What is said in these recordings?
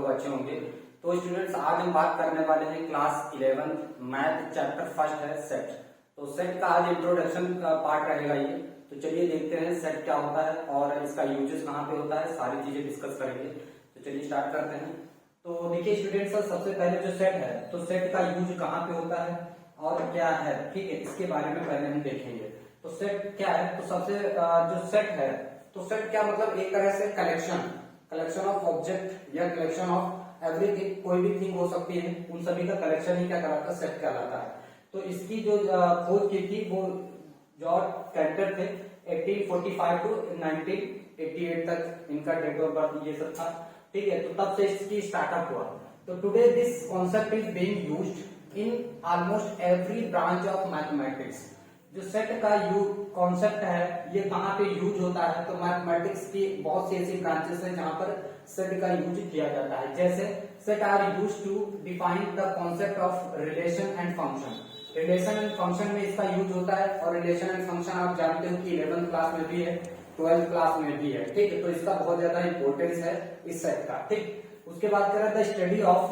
लोग अच्छे होंगे। तो स्टूडेंट्स आज हम बात करने वाले हैं क्लास 11 मैथ चैप्टर फर्स्ट है सेट। तो सेट का आज इंट्रोडक्शन का पार्ट रहेगा ये। तो चलिए देखते हैं सेट क्या होता है और इसका यूजेस कहाँ पे होता है, सारी चीजें डिस्कस करेंगे। तो चलिए स्टार्ट करते हैं। तो देखिए स्टूडेंट्स, सबसे पहले जो सेट है तो सेट का यूज कहाँ पे होता है और क्या है, ठीक है, इसके बारे में पहले हम देखेंगे। तो सेट क्या है, तो सबसे जो सेट है तो सेट क्या मतलब एक तरह से कलेक्शन ऑफ ऑब्जेक्ट या कलेक्शन ऑफ एवरीथिंग, कोई भी थिंग हो सकती है, उन सभी का कलेक्शन ही क्या कहलाता है, सेट कहलाता है। तो इसकी जो खोज की थी वो जॉर्ज कैंटर थे। 1845 टू 1988 तक इनका डेट ऑफ बर्थ ये सब था, ठीक है। तो तब से इसकी स्टार्टअप हुआ। तो today this concept is being used in almost every branch of mathematics. जो सेट का कॉन्सेप्ट है ये कहाँ पे यूज होता है, तो मैथमेटिक्स की बहुत सी ऐसी ब्रांचेस हैं जहां पर सेट का यूज किया जाता है। जैसे set are used to define the concept of relation and function. Relation and function में इसका यूज होता है और रिलेशन एंड फंक्शन आप जानते हो कि 11th क्लास में भी है, 12th क्लास में भी है, ठीक है। तो इसका बहुत ज्यादा इंपॉर्टेंस है इस सेट का, ठीक। उसके बाद करें द स्टडी ऑफ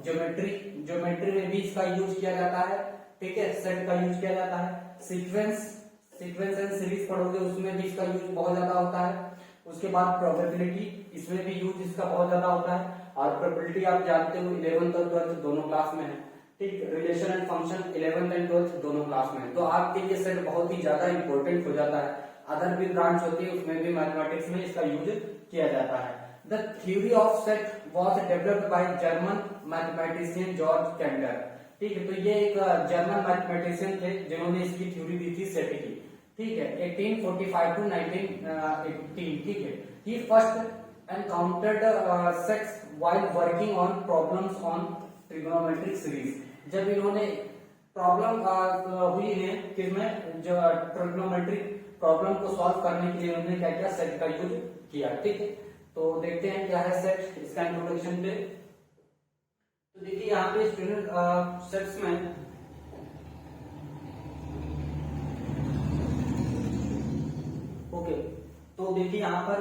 ज्योमेट्री में भी इसका यूज किया जाता है, ठीक है, सेट का यूज किया जाता है। सीक्वेंस एंड सीरीज पढ़ोगे उसमें भी इसका यूज बहुत ज्यादा होता है। उसके बाद प्रोबेबिलिटी, इसमें भी यूज इसका बहुत ज्यादा होता है। और प्रोबेबिलिटी आप जानते हो 11th और 12th दोनों क्लास में है, ठीक। Relation and function 11th and 12th दोनों क्लास में है। तो आपके लिए सेट बहुत ही ज्यादा इंपॉर्टेंट हो जाता है। अदर भी ब्रांच होती है उसमें भी मैथमेटिक्स में इसका यूज किया जाता है। The theory of set was developed by German mathematician George canter, ठीक है। तो ये एक जर्मन मैथमेटिशियन थे जिन्होंने इसकी थ्योरी दी थी सेट की, ठीक है, 1845 टू 1918, ठीक है। He first encountered sets while working on problems on trigonometric series. जब इन्होंने प्रॉब्लम हुई है किसमें, जो ट्रिग्नोमेट्रिक प्रॉब्लम को सॉल्व करने के लिए उन्होंने क्या किया, सेट का यूज किया, ठीक है। तो देखते हैं क्या है सेट, इसका इंट्रोडक्शन पे। तो देखिए यहाँ पे स्टूडेंट सेट्स में ओके, तो देखिए यहाँ पर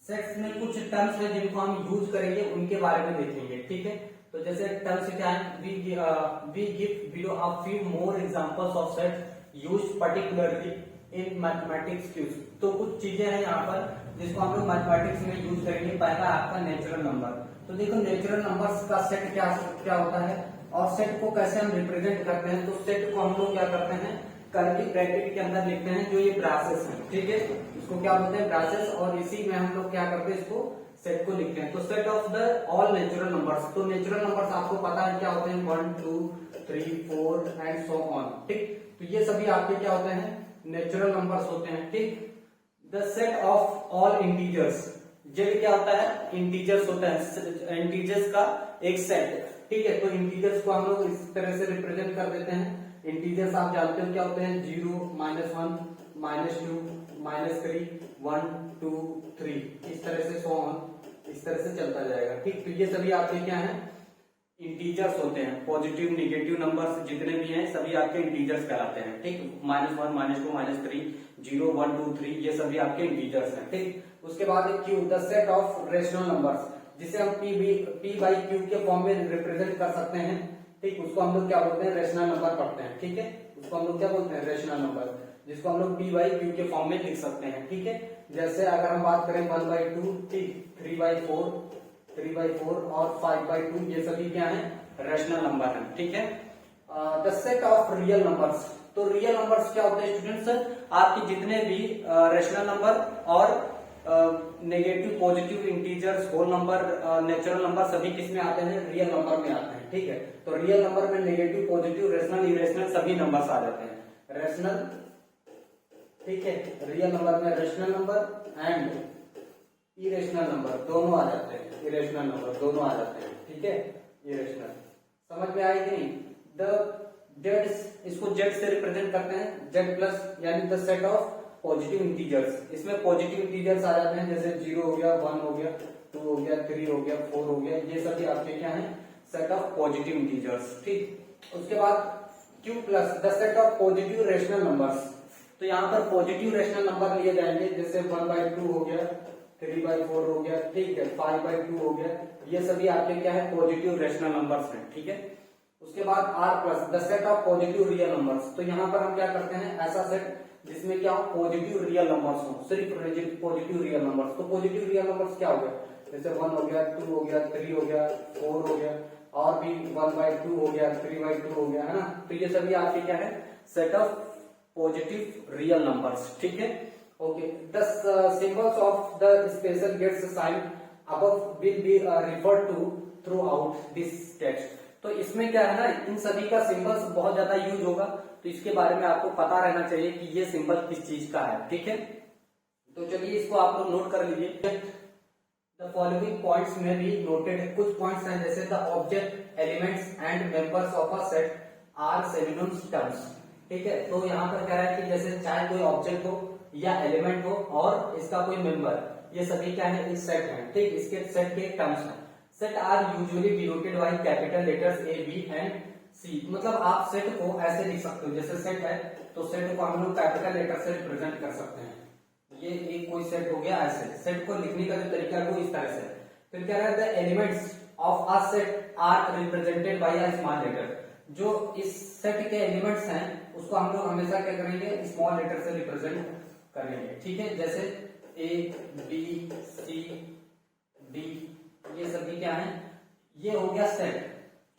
सेट्स में कुछ टर्म्स हैं जिनको हम यूज करेंगे, उनके बारे में देखेंगे, ठीक है। तो जैसे टर्म्स क्या है, we give below a few more examples of sets used particularly in mathematics cues. तो कुछ चीजें हैं यहाँ पर जिसको हम लोग मैथमेटिक्स में यूज करेंगे। पहला आपका नेचुरल नंबर। तो देखो नेचुरल नंबर्स का सेट क्या होता है और सेट को कैसे हम रिप्रेजेंट करते हैं। तो सेट को हम लोग क्या करते हैं, कर्ली ब्रैकेट के अंदर लिखते हैं, जो ये ब्रासेस है, ठीक है, इसको क्या बोलते हैं, ब्रासेस। और इसी में हम लोग क्या करते हैं, इसको सेट को लिखते हैं। तो set of the all natural numbers. तो नेचुरल नंबर्स आपको पता है क्या होते हैं, 1 2 3 4 एंड सो ऑन, ठीक। तो ये सभी आपके क्या होते हैं, नेचुरल नंबर्स होते हैं, ठीक। The set of all integers. Z क्या होता है, इंटीजर्स होता है, इंटीजर्स का एक सेट, ठीक है। तो इंटीजर्स को हम लोग इस तरह से रिप्रेजेंट कर देते हैं। इंटीजर्स आप जानते हो क्या होते हैं, 0 -1 -2 -3 1 2 3, इस तरह से सो ऑन, इस तरह से चलता जाएगा, ठीक। तो ये सभी आपके क्या हैं, इंटीजर्स होते हैं। पॉजिटिव नेगेटिव नंबर्स जितने भी हैं सभी आपके इंटीजर्स कहलाते हैं, ठीक। -1 -2 -3 0 1 2 3 ये सभी आपके इंटीजर्स हैं, ठीक। उसके बाद Q, the set of rational numbers, जिसे हम p बाई क्यू के फॉर्म में रिप्रेजेंट कर सकते हैं, ठीक। उसको हम लोग क्या बोलते हैं, रेशनल नंबर पढ़ते हैं, ठीक है। उसको हम लोग क्या बोलते हैं, रेशनल नंबर, जिसको हम लोग p बाई क्यू के फॉर्म में लिख सकते हैं, ठीक है। जैसे अगर हम बात करें 1/2, ठीक, 3/4 3/4 और 5/2, ये सभी क्या है, रेशनल नंबर है, ठीक है। The set of real numbers. तो रियल नंबर्स क्या होते हैं स्टूडेंट्स, आपके जितने भी रेशनल नंबर और negative positive integers whole number natural number सभी किस में आते हैं, रियल नंबर में आते हैं, ठीक है। तो रियल नंबर में नेगेटिव पॉजिटिव रेशनल इरेशनल सभी नंबर्स आ जाते हैं। रेशनल, ठीक है, रियल नंबर में rational number and irrational number दोनों आ जाते हैं, इरेशनल नंबर दोनों आ जाते हैं, ठीक है, इरेशनल। समझ में आएगी नहीं। द जेड, इसको जेड से रिप्रेजेंट करते हैं, जेड प्लस, यानी the set of positive integers. इसमें पॉजिटिव इंटीजर्स आ जाते हैं, जैसे 0 हो गया, 1 हो गया, 2 हो गया, 3 हो गया, 4 हो गया, ये सभी आपके क्या है, सेट ऑफ पॉजिटिव इंटीजर्स, ठीक। उसके बाद Q plus, the set of positive rational numbers. तो यहाँ पर पॉजिटिव रेशनल नंबर लिए जाएंगे, जैसे 1/2 हो गया, 3/4 हो गया, ठीक है, 5/2 हो गया, ये सभी आपके क्या है, पॉजिटिव रेशनल नंबर्स हैं, ठीक है। उसके बाद r plus the set of positive real numbers, तो यहाँ पर हम क्या करते हैं, ऐसा सेट जिसमें क्या हो, पॉजिटिव रियल नंबर्स हो, सिर्फ पॉजिटिव रियल नंबर्स। तो पॉजिटिव रियल नंबर्स क्या हो गया, जैसे 1 हो गया, 2 हो गया, 3 हो गया, 4 हो गया, और भी 1/2 हो गया, 3/2 हो गया, है ना। तो ये सभी आपके क्या है, set of positive real numbers, ठीक है। Okay, the symbols of the special gets sign above will be referred to throughout this text. तो इसमें क्या है ना, इन सभी का सिंबल्स बहुत ज्यादा यूज होगा, तो इसके बारे में आपको पता रहना चाहिए कि ये सिंबल किस चीज का है, ठीक है। तो चलिए इसको आप लोग नोट कर लीजिए। द फॉलोइंग पॉइंट्स में भी नोटेड, कुछ पॉइंट्स हैं जैसे the object, elements and members of a set are synonyms terms, ठीक है। तो यहाँ पर कह रहा है कि जैसे चाहे कोई ऑब्जेक्ट हो या एलिमेंट हो और इसका कोई मेंबर, ये सभी क्या है, इस सेट है, ठीक, इसके सेट के टर्म्स हैं। Set are usually denoted by capital letters A, B and C. मतलब आप सेट को ऐसे लिख सकते हो, जैसे सेट है तो सेट को हम लोग कैपिटल लेटर से रिप्रेजेंट कर सकते हैं। ये एक कोई सेट हो गया, ऐसे सेट को लिखने का जो तरीका है वो इस तरह से। फिर क्या है, the elements of a set are represented by a small letter. जो इस सेट के एलिमेंट्स हैं उसको हम लोग हमेशा क्या करेंगे, स्मॉल लेटर से रिप्रेजेंट करेंगे, ठीक है। जैसे ए, बी, सी, डी, ये सभी क्या है, ये हो गया सेट,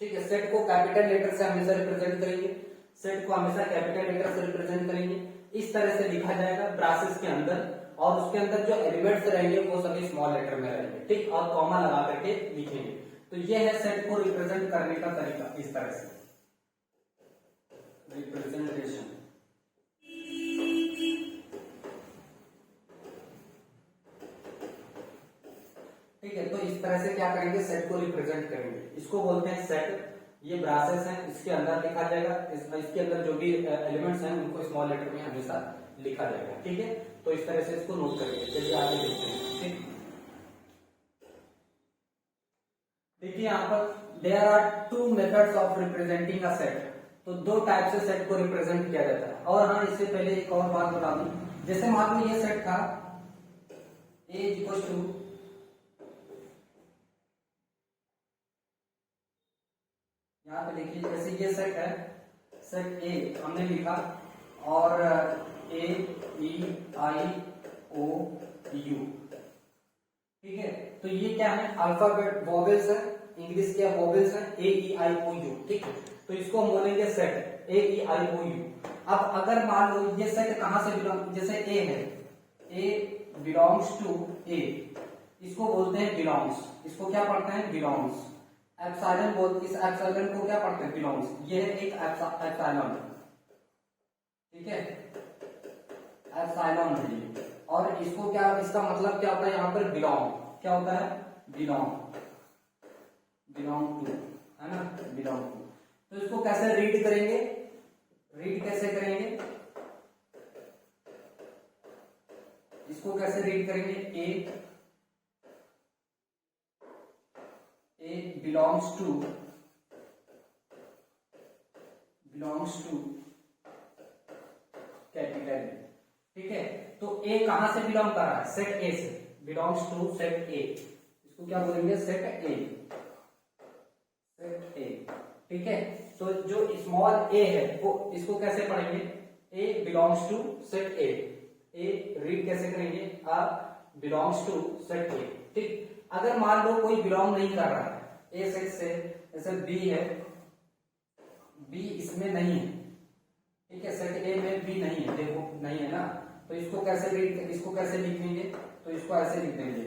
ठीक है। सेट को कैपिटल लेटर से हमेशा रिप्रेजेंट करेंगे, सेट को हमेशा कैपिटल लेटर से रिप्रेजेंट करेंगे, इस तरह से लिखा जाएगा ब्रासेस के अंदर, और उसके अंदर जो एलिमेंट्स रहेंगे वो सभी स्मॉल लेटर में रहेंगे, ठीक, और कॉमा लगा करके लिखेंगे। तो ये है सेट को रिप्रेजेंट करने का तरीका, इस तरह से रिप्रेजेंटेशन। ठीक है, तो इस तरह से क्या करेंगे, सेट को रिप्रेजेंट करेंगे, इसको बोलते हैं सेट। ये ब्रासेस हैं, इसके अंदर लिखा जाएगा, इसके अंदर जो भी एलिमेंट्स हैं उनको स्मॉल लेटर में हमेशा लिखा जाएगा, ठीक है। तो इस तरह से इसको नोट करेंगे। चलिए आगे देखते हैं, ठीक। देखिए यहाँ पर there are two methods of representing a set. तो दो टाइप से सेट को रिप्रेजेंट किया जाता है। और हाँ, इससे पहले एक और बात बता दूं, जैसे मान लो ये सेट था A इक्वल टू, यहाँ पे देखिए जैसे ये सेट है, सेट A हमने लिखा, और A E I O U, ठीक है। तो ये क्या है, अल्फाबेट वोवेल्स है, इंग्लिश के वोवेल्स है, A E I O U, ठीक है। तो इसको हम बोलेंगे set A E I O U। अब अगर मान लो ये सेट कहां से बिलोंग, जैसे A है, A बिलोंग्स टू A, इसको बोलते हैं बिलोंग्स, इसको क्या पढ़ते हैं, बिलोंग्स। एप्सिलॉन बोलते, इस एप्सिलॉन को क्या पढ़ते हैं, बिलोंग्स। ये है एक एप्सिलॉन, ठीक है, एप्सिलॉन है ये। और इसको क्या, इसका मतलब क्या होता है यहाँ पर, बिलोंग, क्या होता है, बिलोंग, बिलोंग टू, है ना, बिलोंग टू। तो इसको कैसे रीड करेंगे, रीड कैसे करेंगे, इसको कैसे रीड करेंगे, ए बिलोंग्स टू कैपिटल, ठीक है। तो ए कहां से बिलोंग कर रहा है, सेट ए से, बिलोंग्स टू सेट ए, इसको क्या बोलेंगे, सेट ए, सेट ए, ठीक है। तो जो स्मॉल ए है वो, इसको कैसे पढ़ेंगे, A belongs to set A read कैसे करेंगे, a belongs to set A, ठीक। अगर मान लो कोई बिलोंग नहीं कर रहा है ए सेट से, जैसे बी है, बी इसमें नहीं है, ठीक है, सेट ए में बी नहीं है, देखो नहीं है ना। तो इसको कैसे रीड, इसको कैसे लिखेंगे, तो इसको ऐसे लिख देंगे,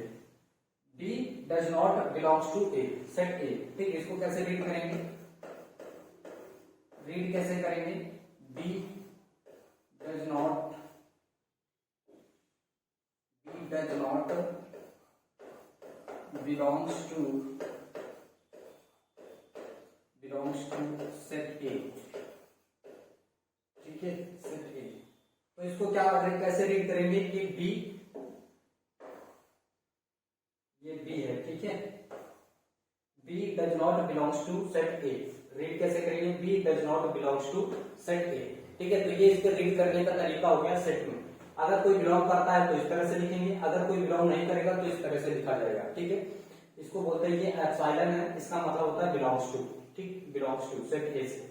B does not belongs to A, set A, ठीक। इसको कैसे रीड करेंगे, रीड कैसे करेंगे, B does not belongs to set A, ठीक है, सेट ए। तो इसको क्या कैसे रीड करेंगे कि बी, ये बी है, ठीक है, B does not belongs to set A, read कैसे करेंगे, B does not belongs to set A, ठीक है। तो ये इसको रीड करने का तरीका हो गया सेट में। अगर कोई बिलोंग करता है तो इस तरह से लिखेंगे, अगर कोई बिलोंग नहीं करेगा तो इस तरह से लिखा जाएगा। ठीक है, इसको बोलते हैं, ये एप्सिलॉन है, इसका मतलब होता है बिलोंग्स टू। ठीक, बिलोंग्स टू सेट ए से।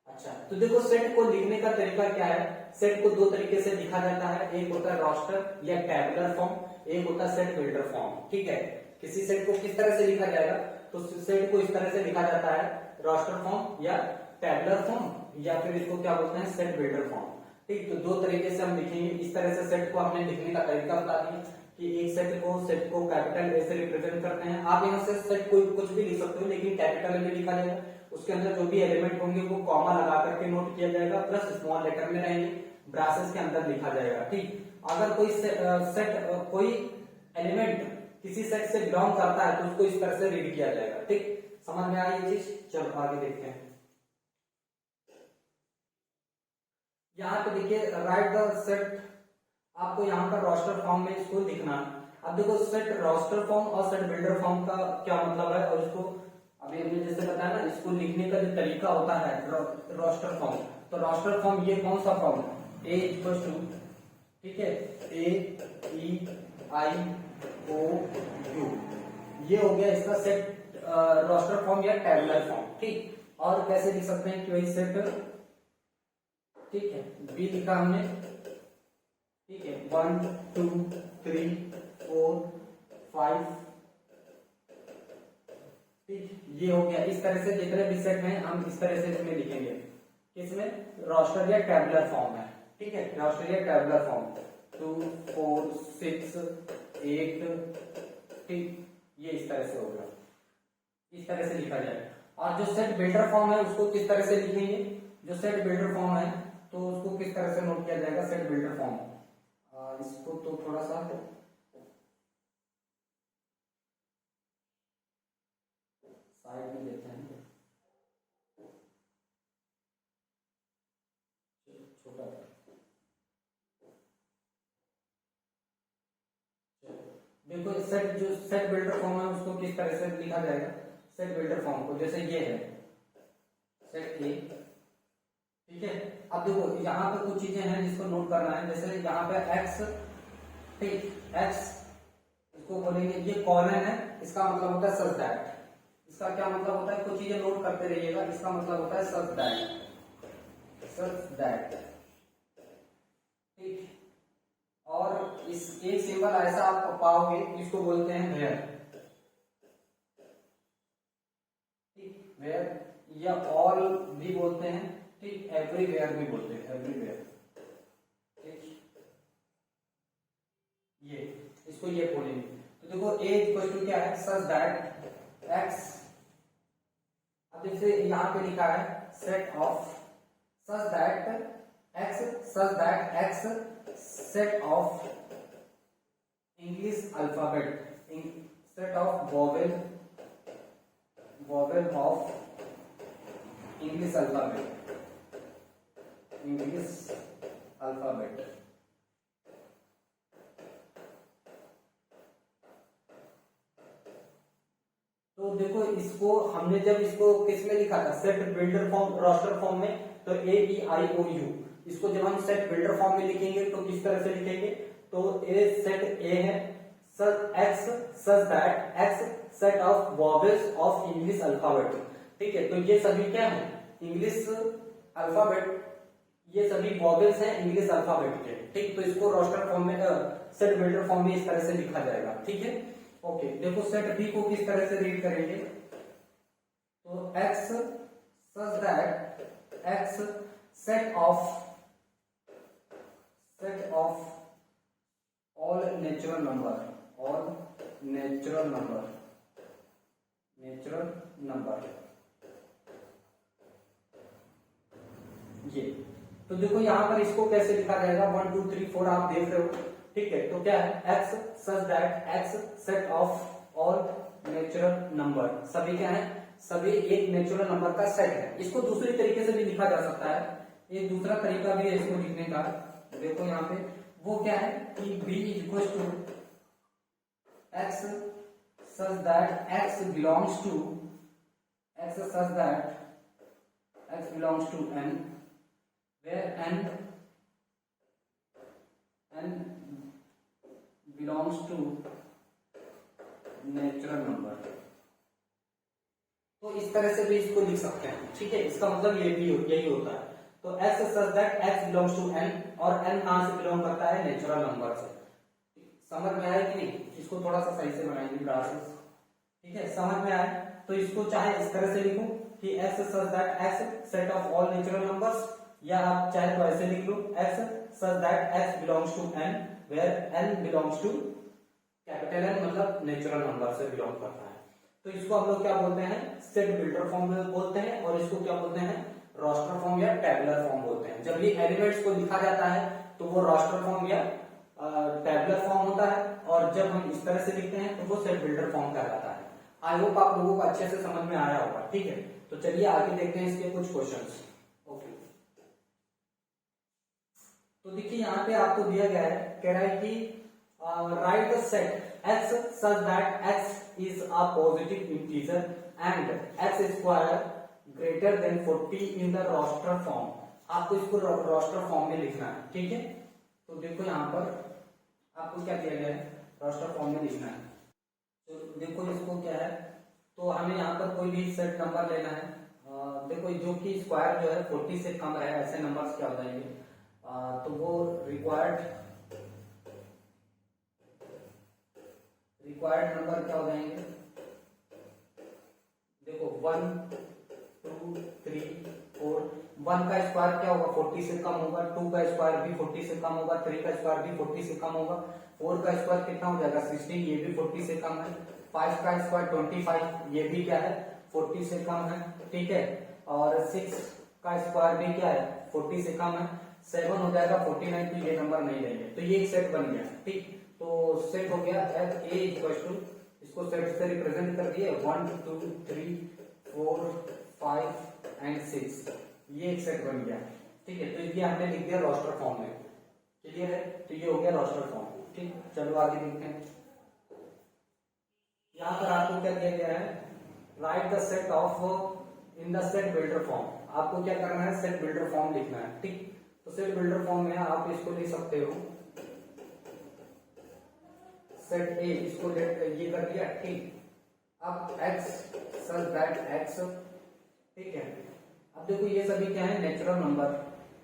अच्छा, तो देखो सेट को लिखने का तरीका क्या है। सेट को दो तरीके से लिखा जाता है, एक होता है रोस्टर या टैबुलर फॉर्म, एक होता है सेट बिल्डर फॉर्म। ठीक है, किसी सेट को किस तरह से लिखा जाएगा, तो सेट को इस तरह से लिखा जाता है, रोस्टर फॉर्म या टैबुलर फॉर्म, या फिर इसको क्या बोलते हैं, सेट बिल्डर फॉर्म। ठीक, तो दो तरीके से हम लिखेंगे। इस तरह से सेट को हमने लिखने का तरीका बता दिया कि एक सेट को कैपिटल ए से रिप्रेजेंट करते हैं। आप यहाँ से सेट को कुछ भी लिख सकते हो, लेकिन कैपिटल में लिखा जाएगा। उसके अंदर जो भी एलिमेंट होंगे वो कॉमा लगा करके नोट किया जाएगा, प्लस स्मॉल लेटर में रहेंगे, ब्रासेस के अंदर लिखा जाएगा। ठीक, अगर कोई एलिमेंट किसी सेट से बिलोंग करता है तो उसको इस तरह से रीड किया जाएगा। ठीक, समझ में आई ये चीज। चलो आगे देखते हैं। यहाँ पे देखिए, राइट द सेट, आपको यहाँ पर रोस्टर फॉर्म में इसको लिखना है। अब देखो सेट रोस्टर फॉर्म और सेट बिल्डर फॉर्म का क्या मतलब है, और इसको अभी हमने जैसे बताया ना, इसको लिखने का जो तरीका होता है रोस्टर फॉर्म, तो रोस्टर फॉर्म ये कौन सा फॉर्म है, ए इक्वल टू, ठीक है, ए ई आई ओ यू, ये हो गया इसका सेट रोस्टर फॉर्म या टैबुलर फॉर्म। ठीक, और कैसे लिख सकते हैं कि वही सेट, ठीक है, बी लिखा हमने, ठीक है, 1 2 3 4 5, ठीक, ये हो गया। इस तरह से जितने भी सेट हैं हम इस तरह से इसमें लिखेंगे, किसमें, रोस्टर या टैबुलर फॉर्म है। ठीक है, रोस्टर या टैबुलर फॉर्म 2 4 6 8, ठीक, ये इस तरह से होगा, इस तरह से लिखा जाए। और जो सेट बिल्डर फॉर्म है उसको किस तरह से लिखेंगे, जो सेट बिल्डर फॉर्म है तो उसको किस तरह से नोट किया जाएगा, सेट बिल्डर फॉर्म, इसको तो थोड़ा सा साइड में देते हैं, छोटा, देखो सेट, जो सेट बिल्डर फॉर्म है उसको किस तरह से लिखा जाएगा, सेट बिल्डर फॉर्म को, जैसे ये है सेट ए, ठीक है। अब देखो यहाँ पे कुछ चीजें हैं जिसको नोट करना है, जैसे यहाँ पे एक्स, ठीक, एक्स इसको बोलेंगे, ये कॉलन है, इसका मतलब होता है सच दैट। इसका क्या मतलब होता है, कुछ चीजें नोट करते रहिएगा, इसका मतलब होता है सच दैट, सच दैट, ठीक। और इस एक सिंबल ऐसा आप पाओगे, इसको बोलते हैं वेयर, ठीक, वेयर, या ऑल भी बोलते हैं, ठीक, एवरीवेयर भी बोलते हैं, एवरीवेयर, ठीक, ये इसको ये बोलेंगे। तो देखो ए इक्वल टू क्या है, सच दैट एक्स, अब जैसे यहाँ पे लिखा है set of, such that x, such that X set of English alphabet, set of vowel, vowel of English alphabet, English alphabet, तो देखो इसको हमने जब इसको किस में लिखा था, set builder form, roster form में, तो ए ई आई ओ यू, इसको जब हम सेट बिल्डर फॉर्म में लिखेंगे तो किस तरह से लिखेंगे, तो ए सेट ए है, such X, such that X set of vowels of English alphabet, ठीक है। तो ये सभी क्या है, इंग्लिश अल्फाबेट, ये सभी वोवेल्स हैं इंग्लिश अल्फाबेट के, ठीक। तो इसको रोस्टर फॉर्म में, सेट बिल्डर फॉर्म में इस तरह से लिखा जाएगा, ठीक है। ओके, देखो सेट बी को किस तरह से रीड करेंगे, तो x such that X set of all natural number, all natural number, natural number, ये। तो देखो यहाँ पर इसको कैसे लिखा जाएगा, 1 2 3 4 आप देख रहे हो, ठीक है। तो क्या है, x such that X set of all natural number, सभी क्या है, सभी एक नेचुरल नंबर का सेट है। इसको दूसरी तरीके से भी लिखा जा सकता है, एक दूसरा तरीका भी है इसको लिखने का, देखो यहाँ पे वो क्या है कि b equal to X such that X belongs to, X such that X belongs to n, where n n belongs to natural number. तो इस तरह से भी इसको लिख सकते हैं, ठीक है। इसका मतलब ये भी यही होता है। तो x such that x belongs to n, और n कहां से बिलोंग करता है? नेचुरल नंबर से। समझ में आया कि नहीं? इसको थोड़ा सा सही से बनाएंगे क्लासेस, ठीक है। समझ में आया तो इसको चाहे इस तरह से लिखो कि x such that x set of all natural numbers, या आप चाहे तो ऐसे लिख लो x such that x belongs to n where n belongs to capital N, मतलब नेचुरल नंबर से बिलोंग करता है। तो इसको हम लोग क्या बोलते हैं? सेट बिल्डर फॉर्म बोलते हैं, और इसको क्या बोलते हैं? रोस्टर फॉर्म या टेबुलर फॉर्म बोलते हैं। जब ये एलिमेंट्स को लिखा जाता है तो वो रोस्टर फॉर्म या टेबुलर फॉर्म होता है, और जब हम इस तरह से लिखते हैं तो वो सेट बिल्डर फॉर्म कहलाता है। आई होप आप लोगों को अच्छे से समझ में आया होगा, ठीक है। तो चलिए आगे देखते हैं इसके कुछ क्वेश्चंस। ओके, तो देखिए यहाँ पे आपको दिया गया है, कह रहा है कि right the set x such that x is a positive integer and x square greater than 40 in the roster form। आपको इसको रोस्टर फॉर्म में लिखना है, ठीक है। तो देखो यहाँ पर आपको क्या दिया गया है? रोस्टर फॉर्म में लिखना है। तो देखो इसको क्या है, तो हमें यहाँ पर कोई भी सेट नंबर लेना है। देखो जो कि स्क्वायर जो है 40 से कम है, ऐसे नंबर्स क्या हो जाएंगे? तो वो रिक्वायर्ड नंबर क्या हो जाएंगे? देखो 1 2 3 4, 1 का स्क्वायर क्या होगा? 40 से कम होगा, 2 का स्क्वायर भी 40 से कम होगा, 3 का स्क्वायर भी 40 से कम होगा, 4 का स्क्वायर कितना हो जाएगा? 16, ये भी 40 से कम है, 5 का स्क्वायर 25, ये भी क्या है? 40 से कम है, ठीक है। और 6 का स्क्वायर भी क्या है? 40 से कम है, 7 हो जाएगा 49, तो ये नंबर नहीं रहेंगे। तो ये एक सेट बन गया, ठीक। तो सेट हो गया ए इक्वल टू, इसको सेट से रिप्रेजेंट कर दिए 1 2 3 4 5 एंड 6, ये एक सेट बन गया, ठीक है। तो ये हमने लिख दिया रोस्टर फॉर्म में, क्लियर है। तो ये हो गया रोस्टर फॉर्म, ठीक। चलो आगे देखते हैं। यहाँ पर आपको क्या दिया गया है? Right the set of in the set builder form. आपको क्या करना है? सेट बिल्डर फॉर्म लिखना है, ठीक। तो सेट बिल्डर फॉर्म में आप इसको लिख सकते हो सेट ए, इसको ये कर दिया, ठीक। अब x सच दैट x, ठीक है। अब देखो ये सभी क्या है? Natural number.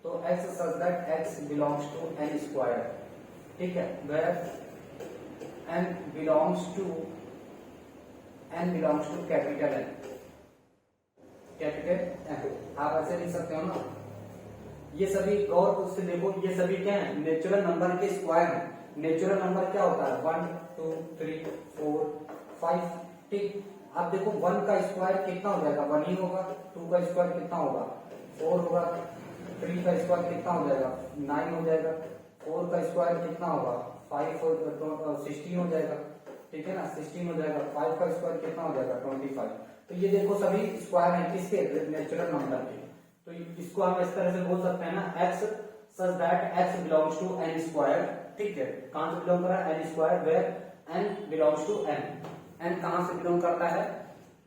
तो x such that x belongs to n square, ठीक है, where n belongs to capital N, capital N। आप ऐसे लिख सकते हो ना। ये सभी गौर से देखो, ये सभी क्या है? नेचुरल नंबर के स्क्वायर है। नेचुरल नंबर क्या होता है? 1 2 3 4 5, ठीक। आप देखो 1 का स्क्वायर कितना हो जाएगा? 1 ही होगा। 2 का स्क्वायर कितना होगा? 4 होगा। 3 का स्क्वायर कितना हो जाएगा? 9 हो जाएगा। 4 का स्क्वायर कितना होगा? 5 और 16 हो जाएगा, ठीक है ना, 16 हो जाएगा। 5 का स्क्वायर कितना हो जाएगा? 25। तो ये देखो सभी स्क्वायर है किसके? नेचुरल नंबर के। तो इसको हम इस तरह से बोल सकते हैं ना, x such that x belongs to n square, ठीक है। कहां से बिलोंग कर रहा है? n square, where n belongs to n। n कहां से बिलोंग करता है?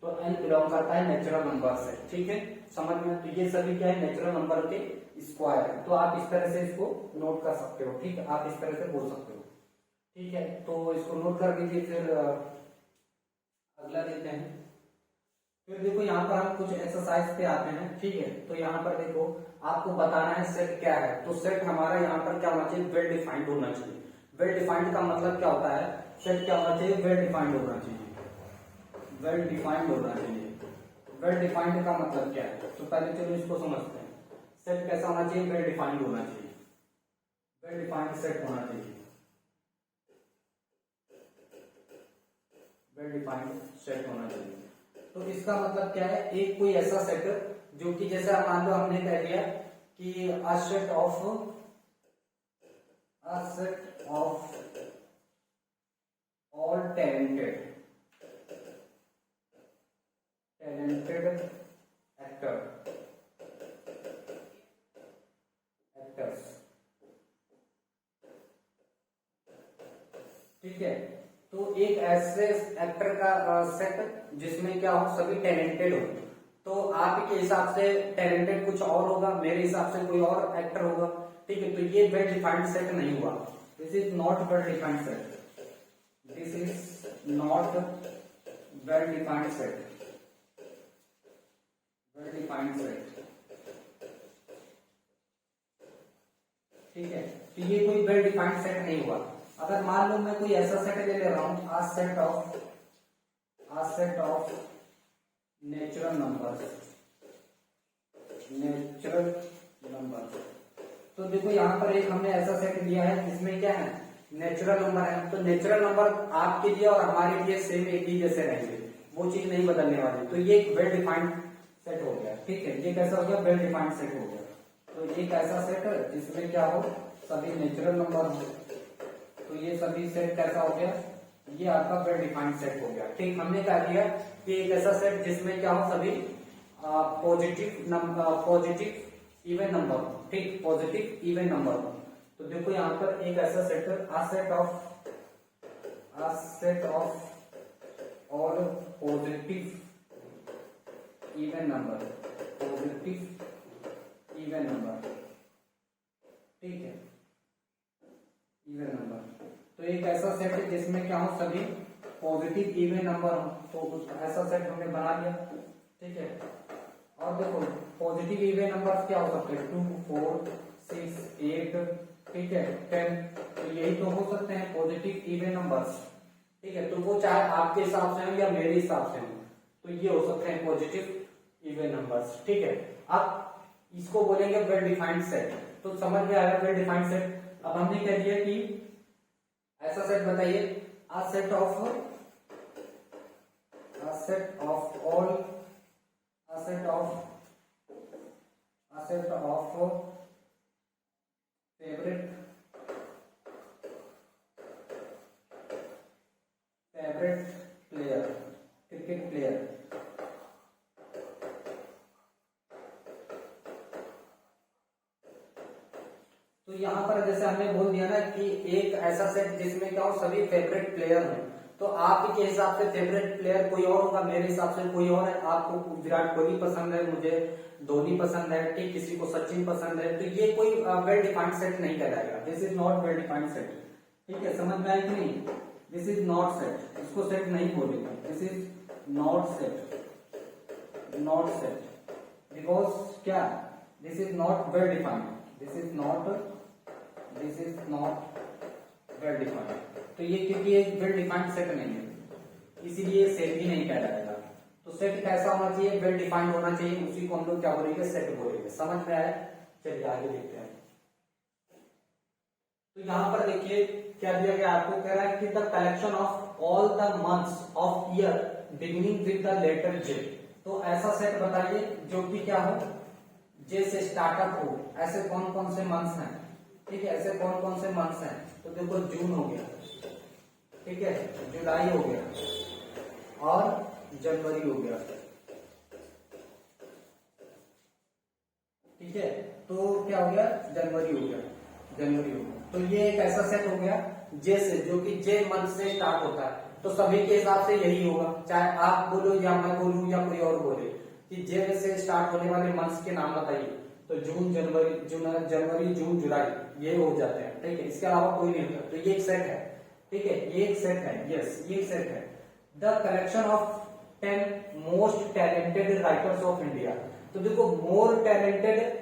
तो n बिलोंग करता है नेचुरल नंबर से, ठीक है। समझ में? तो ये सभी क्या है? नेचुरल नंबर के स्क्वायर है। तो आप इस तरह से इसको नोट कर सकते हो, ठीक है। आप इस तरह से बोल सकते हो, ठीक है। तो इसको नोट कर लीजिए। फिर अगला देखते हैं। फिर देखो यहाँ पर हम कुछ एक्सरसाइज पे आते हैं, ठीक है। तो यहाँ पर देखो आपको बताना है सेट क्या है। तो सेट हमारा यहाँ पर क्या होना चाहिए? वेल डिफाइंड होना चाहिए। वेल डिफाइंड का मतलब क्या होता है? सेट क्या होना चाहिए? वेल डिफाइंड होना चाहिए। वेल डिफाइंड होना चाहिए। वेल डिफाइंड का मतलब क्या है? तो पहले चलो इसको समझते हैं। सेट कैसा होना चाहिए? वेल डिफाइंड होना चाहिए। वेल डिफाइंड सेट होना चाहिए। वेल डिफाइंड सेट होना चाहिए। तो इसका मतलब क्या है? एक कोई ऐसा सेट जो कि जैसे मान लो हमने कह दिया कि a set of all talented actors, ठीक है। तो एक ऐसे एक्टर का सेट जिसमें क्या हो? सभी टैलेंटेड हो। तो आपके हिसाब से टैलेंटेड कुछ और होगा, मेरे हिसाब से कोई और एक्टर होगा, ठीक है। तो ये वेल डिफाइंड सेट नहीं हुआ। This is not well defined set, this is not well defined set, well defined set. ठीक है, तो ये कोई वेल डिफाइंड सेट नहीं हुआ। अगर मान लो मैं कोई ऐसा सेट ले रहा हूं, a set of natural numbers, natural number, तो देखो यहाँ पर एक हमने ऐसा सेट लिया है जिसमें क्या है, नेचुरल नंबर है। तो नेचुरल नंबर आपके लिए और हमारे लिए सेम एक ही जैसे रहेंगे, वो चीज नहीं बदलने वाली। तो ये एक वेल डिफाइंड सेट हो गया। ठीक है, ये कैसा हो गया, वेल डिफाइंड सेट हो गया। तो एक ऐसा सेट जिसमें क्या हो, सभी नेचुरल नंबर हो, तो ये सभी सेट कैसा हो गया, ये आपका वेल डिफाइंड सेट हो गया। ठीक, हमने क्या किया कि एक ऐसा सेट जिसमें क्या हो, सभी positive number, positive even number. ठीक, पॉजिटिव इवन नंबर। तो देखो यहाँ पर एक ऐसा सेट है, a set of all positive even number, positive even number. ठीक है, इवन नंबर। तो एक ऐसा सेट है जिसमें क्या हो, सभी पॉजिटिव इवन नंबर हो, तो ऐसा सेट हमने बना लिया। ठीक है, और देखो पॉजिटिव इवन नंबर क्या हो सकते हैं, 2, 4, 6, 8, ठीक है, 10, तो यही तो हो सकते हैं पॉजिटिव इवन नंबर्स। ठीक है, तो वो चाहे आपके हिसाब से हो या मेरे हिसाब से हो, तो ये हो सकते हैं पॉजिटिव इवन नंबर्स। ठीक है, अब इसको बोलेंगे वेल डिफाइंड सेट। तो समझ में आया वेल डिफाइंड सेट। अब हमने कह दिया कि ऐसा सेट बताइए, a set of all, a set of favorite player, cricket player। तो यहाँ पर जैसे हमने बोल दिया ना कि एक ऐसा सेट जिसमें क्या हो, सभी फेवरेट प्लेयर हो, तो आपके हिसाब से फेवरेट प्लेयर कोई और होगा, मेरे हिसाब से कोई और है। आपको विराट कोहली पसंद है, मुझे धोनी पसंद है, ठीक, किसी को सचिन पसंद है, तो ये कोई वेल डिफाइंड सेट नहीं कहलाएगा। This is not well defined set. ठीक है, समझ में आया कि नहीं, दिस इज नॉट सेट, इसको सेट नहीं बोलेंगे, this is not set, not set, because क्या, this is not well defined, this is not well defined. तो ये क्योंकि एक वेल डिफाइंड सेट नहीं है, इसीलिए सेट भी नहीं कहलाएगा। तो सेट कैसा होना चाहिए, वेल डिफाइंड होना चाहिए, उसी को हम लोग क्या बोलेंगे, सेट बोलेंगे। समझ में आया, चलिए आगे देखते हैं। तो यहाँ पर देखिए क्या दिया गया आपको, कह रहा है कि the collection of all the months of year beginning with the letter J. तो ऐसा सेट बताइए जो कि क्या हो, जे से स्टार्टअप हो। ऐसे कौन कौन से मंथ्स हैं, ठीक है, ऐसे कौन कौन से मंथ्स हैं, तो देखो जून हो गया, ठीक है, जुलाई हो गया और जनवरी हो गया। ठीक है, तो क्या हो गया, जनवरी हो गया, जनवरी हो गया। तो ये एक ऐसा सेट हो गया जे से, जो कि जे मंथ से स्टार्ट होता है। तो सभी के हिसाब से यही होगा, चाहे आप बोलो या मैं बोलूं या कोई और बोले कि जे से स्टार्ट होने वाले मंथ्स के नाम बताइए, तो जून, जनवरी, जून, जुलाई, ये हो जाते हैं। ठीक है, इसके अलावा कोई नहीं होता। तो ये एक सेट है, ठीक है, ये एक सेट है, यस, ये एक सेट है। The collection of 10 most talented writers of India. तो देखो मोर टैलेंटेड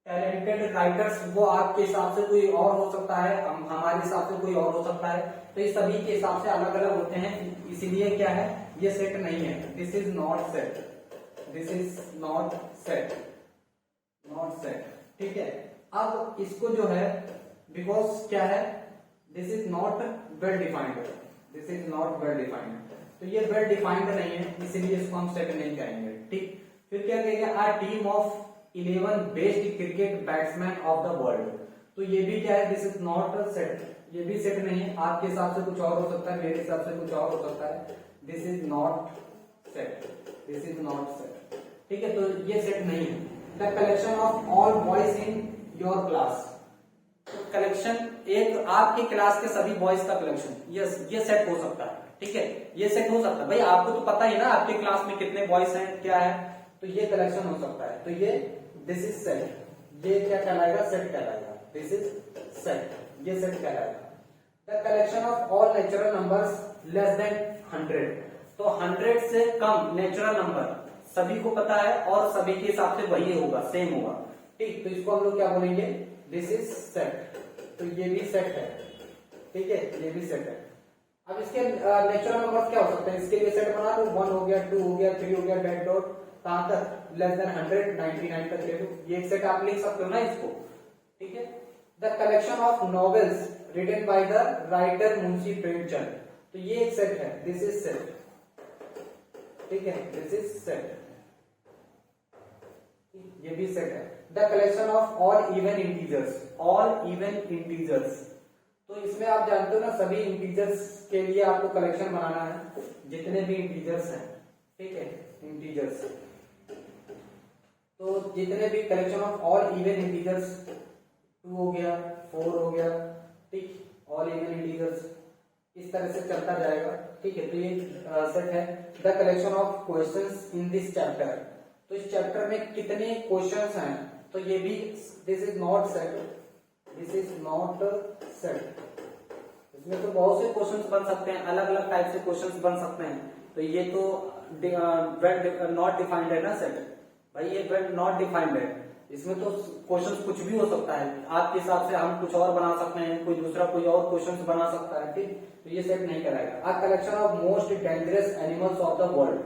राइटर्स, वो आपके हिसाब से कोई और हो सकता है, हमारे हिसाब से कोई और हो सकता है। तो ये सभी के हिसाब से अलग अलग होते हैं, इसीलिए क्या है, ये सेट नहीं है। This is not set, this is not set, not set. ठीक है, अब इसको जो है, बिकॉज क्या है, this is not well defined, this is not well defined. तो ये वेल डिफाइंड नहीं है, इसलिए इसको हम सेट नहीं कहेंगे। ठीक, फिर क्या कहेंगे, a team of 11 best cricket batsman of the world. तो ये भी क्या है, दिस इज नॉट सेट, ये भी सेट नहीं है। आपके हिसाब से कुछ और हो सकता है, मेरे हिसाब से कुछ और हो सकता है। This is not set, this is not set. ठीक है, तो ये सेट नहीं है। The collection of all boys in your class. तो कलेक्शन, एक आपके क्लास के सभी बॉयज का कलेक्शन, यस, ये सेट हो सकता है। ठीक है, ये सेट हो सकता है। भाई आपको तो पता ही ना आपके क्लास में कितने बॉयज हैं, क्या है, तो ये कलेक्शन हो सकता है। तो ये दिस इज सेट, ये क्या कहलाएगा, सेट कहलाएगा। दिस इज सेट, ये सेट कहलाएगा। The collection of all natural numbers less than 100, तो 100 से कम नेचुरल नंबर सभी को पता है और सभी के हिसाब से वही होगा, सेम होगा, ठीक। तो इसको हम लोग क्या बोलेंगे, दिस इज सेट। तो ये भी सेट है, ठीक है, ये भी सेट है। अब इसके नेचुरल नंबर्स क्या हो सकते हैं, इसके लिए सेट बना दो, 1 हो गया, 2 हो गया, 3 हो गया, डेट डॉट कहां तक, लेस देन 100, 99 तक ले लो, ये एक सेट आप लिख सकते हो ना इसको, ठीक है। The collection of novels written by the writer Munshi Premchand, तो ये एक सेट है, दिस इज सेट, ठीक है, दिस इज सेट, ये भी सेट है। The collection of all even integers, all even integers, तो इसमें आप जानते हो ना सभी इंटीजर्स के लिए आपको कलेक्शन बनाना है, जितने भी इंटीजर्स हैं, ठीक है, इंटीजर्स, तो जितने भी collection of all even integers, 2 हो गया, 4 हो गया, ठीक, ऑल इवन इंटीजर्स, इस तरह से चलता जाएगा, ठीक है। तो ये सेट है। The collection of questions in this chapter, तो इस चैप्टर में कितने क्वेश्चंस हैं, तो ये भी this is not set, this is not set. इसमें तो बहुत से क्वेश्चंस बन सकते हैं, अलग अलग टाइप से क्वेश्चंस बन सकते हैं, तो ये तो नॉट डिफाइंड है ना सेट, भाई ये वेल नॉट डिफाइंड है, इसमें तो क्वेश्चंस कुछ भी हो सकता है, आपके हिसाब से हम कुछ और बना सकते हैं, कोई दूसरा कोई और क्वेश्चंस बना सकता है, ठीक, तो ये सेट नहीं कराएगा। A collection of most dangerous animals of the world,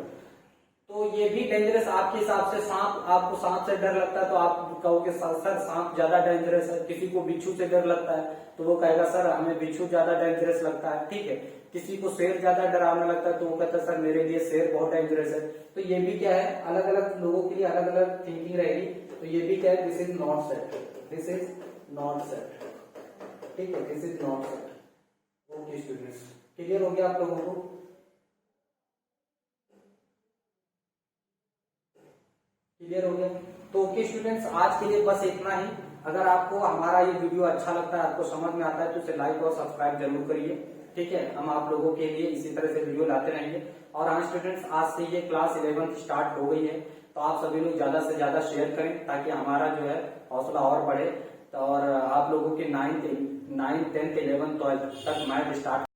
तो ये भी डेंजरस आपके हिसाब से, सांप, आपको सांप से डर लगता है तो आप कहोगे सर सांप ज्यादा डेंजरस है, किसी को बिच्छू से डर लगता है तो वो कहेगा सर हमें बिच्छू ज्यादा डेंजरस लगता है, ठीक है। किसी को शेर ज्यादा डरावना लगता है तो वो कहता है सर मेरे लिए शेर बहुत डेंजरस है। तो ये भी क्या है, अलग अलग लोगों के लिए अलग अलग थिंकिंग रहेगी, तो ये भी क्या है, this is not set, this is not set, ठीक है, this is not set. Okay students, clear हो गया आप लोगों को, क्लियर हो गया। तो ओके स्टूडेंट्स, आज के लिए बस इतना ही। अगर आपको हमारा ये वीडियो अच्छा लगता है, आपको समझ में आता है तो इसे लाइक और सब्सक्राइब जरूर करिए, ठीक है। हम आप लोगों के लिए इसी तरह से वीडियो लाते रहेंगे। और हाँ स्टूडेंट्स, आज से ये क्लास 11 स्टार्ट हो गई है, तो आप सभी लोग ज्यादा से ज्यादा शेयर करें ताकि हमारा जो है हौसला और बढ़े। और आप लोगों के 9th 10th 11th 12th तक मैथ स्टार्ट